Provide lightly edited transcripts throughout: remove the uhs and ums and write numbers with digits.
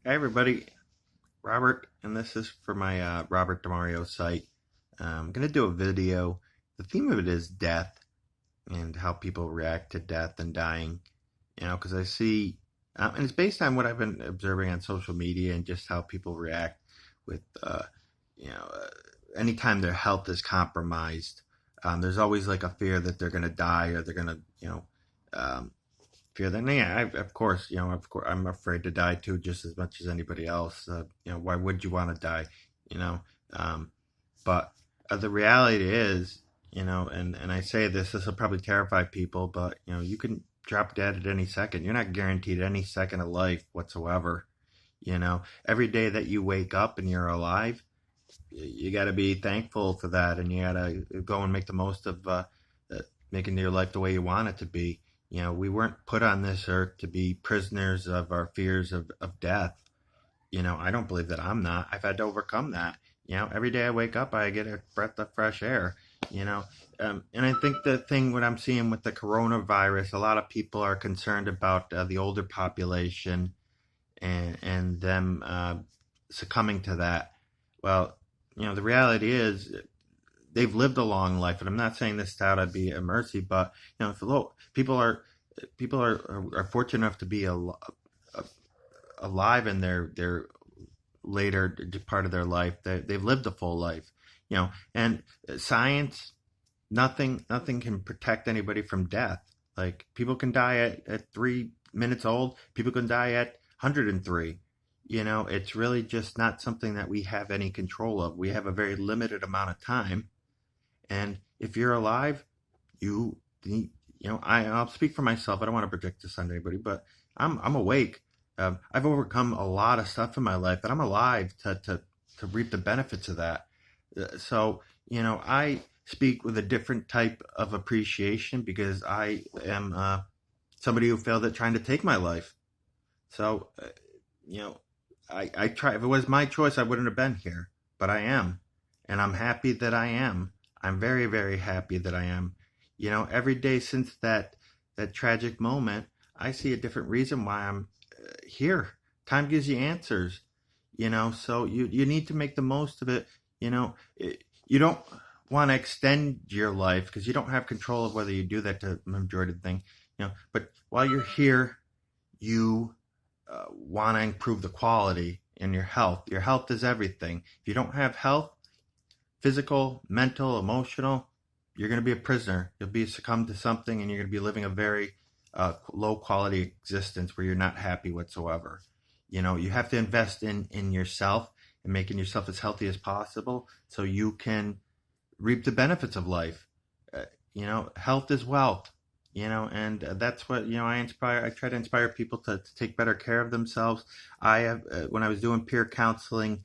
Hey everybody, Robert, and this is for my Robert DeMario site. I'm gonna do a video. The theme of it is death and how people react to death and dying. Because I see, and it's based on what I've been observing on social media and just how people react with, you know, uh, anytime their health is compromised. There's always like a fear that they're gonna die or they're gonna, um, fear that. Yeah, of course, of course, I'm afraid to die too, just as much as anybody else. Why would you want to die? You know, um, but the reality is, and I say this will probably terrify people, but you can drop dead at any second. You're not guaranteed any second of life whatsoever. Every day that you wake up and you're alive, you got to be thankful for that, and you got to go and make the most of making your life the way you want it to be. We weren't put on this earth to be prisoners of our fears of death. I don't believe that I'm not. I've had to overcome that. Every day I wake up, I get a breath of fresh air. You know, and I think the thing what I'm seeing with the coronavirus, a lot of people are concerned about the older population and them succumbing to that. Well, the reality is they've lived a long life, and I'm not saying this out to be a mercy, but if people are fortunate enough to be alive in their later part of their life. They've lived a full life, and science, nothing can protect anybody from death. Like people can die at 3 minutes old. People can die at 103. It's really just not something that we have any control of. We have a very limited amount of time, and if you're alive, you I'll speak for myself. I don't want to project this on anybody, but I'm awake. I've overcome a lot of stuff in my life, and I'm alive to reap the benefits of that. So I speak with a different type of appreciation because I am somebody who failed at trying to take my life. So you know, I try. If it was my choice, I wouldn't have been here, but I am, and I'm happy that I am. I'm very, very happy that I am. Every day since that tragic moment, I see a different reason why I'm here. Time gives you answers. So you need to make the most of it. You don't want to extend your life because you don't have control of whether you do that to the majority of the thing. But while you're here, you want to improve the quality in your health. Your health is everything. If you don't have health, physical, mental, emotional, you're going to be a prisoner. You'll be succumbed to something, and you're going to be living a very low quality existence where you're not happy whatsoever. You have to invest in yourself and making yourself as healthy as possible so you can reap the benefits of life. Health is wealth. And that's what I inspire. I try to inspire people to take better care of themselves. I have when I was doing peer counseling,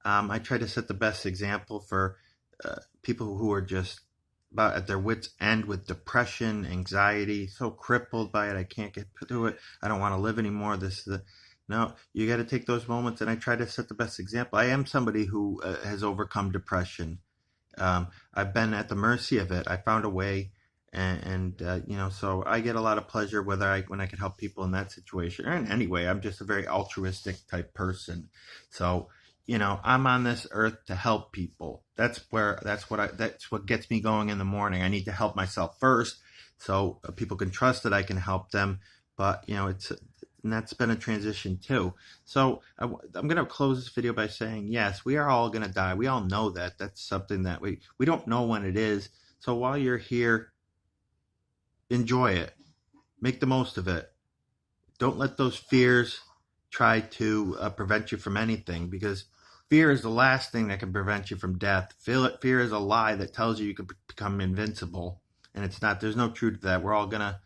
I try to set the best example for people who are just about at their wits' end with depression, anxiety, so crippled by it. I can't get through it. I don't want to live anymore. This is the No, you got to take those moments, and I try to set the best example. I am somebody who has overcome depression. I've been at the mercy of it. I found a way, and so I get a lot of pleasure when I can help people in that situation. And anyway, I'm just a very altruistic type person. So I'm on this earth to help people. That's what gets me going in the morning. I need to help myself first, so people can trust that I can help them. But and that's been a transition too. So I'm going to close this video by saying, yes, we are all going to die. We all know that. That's something that we don't know when it is. So while you're here, enjoy it. Make the most of it. Don't let those fears try to prevent you from anything, because fear is the last thing that can prevent you from death. Fear is a lie that tells you can become invincible, and it's not. There's no truth to that. We're all gonna.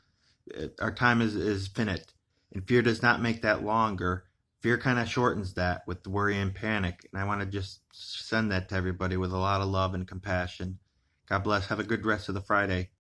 Our time is finite, and fear does not make that longer. Fear kind of shortens that with worry and panic. And I want to just send that to everybody with a lot of love and compassion. God bless. Have a good rest of the Friday.